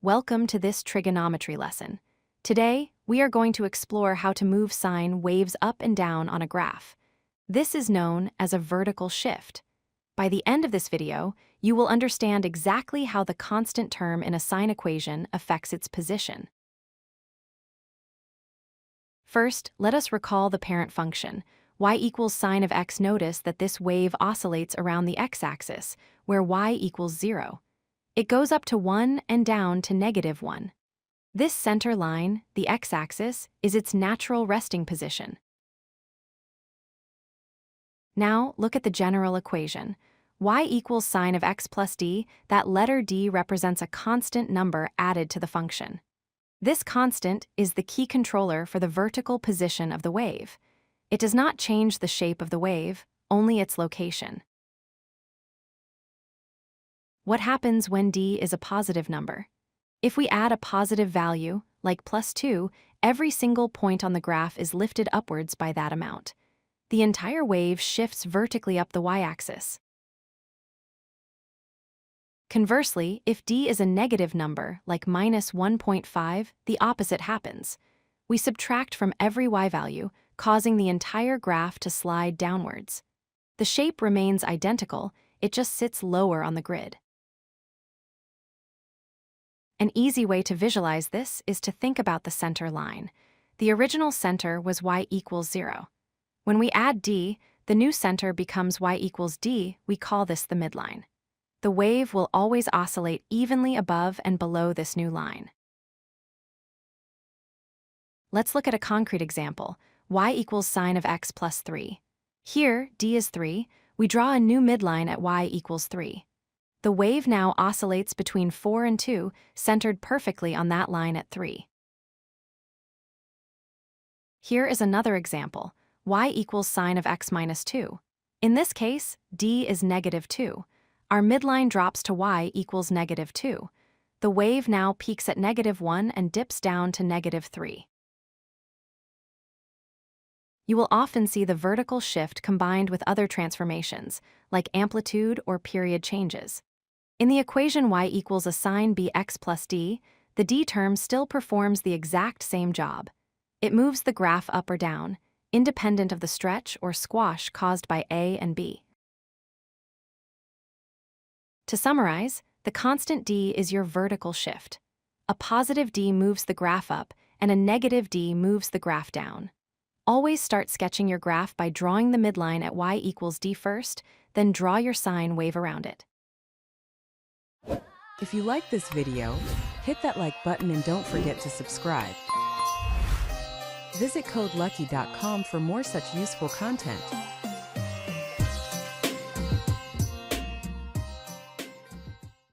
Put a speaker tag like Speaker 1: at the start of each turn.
Speaker 1: Welcome to this trigonometry lesson. Today, we are going to explore how to move sine waves up and down on a graph. This is known as a vertical shift. By the end of this video, you will understand exactly how the constant term in a sine equation affects its position. First, let us recall the parent function. Y equals sine of x. Notice that this wave oscillates around the x-axis, where y equals 0. It goes up to 1 and down to -1. This center line, the x-axis, is its natural resting position. Now, look at the general equation. Y equals sine of x plus d. That letter d represents a constant number added to the function. This constant is the key controller for the vertical position of the wave. It does not change the shape of the wave, only its location. What happens when d is a positive number? If we add a positive value, like +2, every single point on the graph is lifted upwards by that amount. The entire wave shifts vertically up the y-axis. Conversely, if d is a negative number, like -1.5, the opposite happens. We subtract from every y value, causing the entire graph to slide downwards. The shape remains identical, it just sits lower on the grid. An easy way to visualize this is to think about the center line. The original center was y equals 0. When we add d, the new center becomes y equals d. We call this the midline. The wave will always oscillate evenly above and below this new line. Let's look at a concrete example. Y equals sine of x plus 3. Here, d is 3. We draw a new midline at y equals 3. The wave now oscillates between 4 and 2, centered perfectly on that line at 3. Here is another example. Y equals sine of x minus 2. In this case, d is -2. Our midline drops to y equals -2. The wave now peaks at -1 and dips down to -3. You will often see the vertical shift combined with other transformations, like amplitude or period changes. In the equation y equals a sine bx plus d, the d term still performs the exact same job. It moves the graph up or down, independent of the stretch or squash caused by a and b. To summarize, the constant d is your vertical shift. A positive d moves the graph up, and a negative d moves the graph down. Always start sketching your graph by drawing the midline at y equals d first, then draw your sine wave around it.
Speaker 2: If you like this video, hit that like button and don't forget to subscribe. Visit codelucky.com for more such useful content.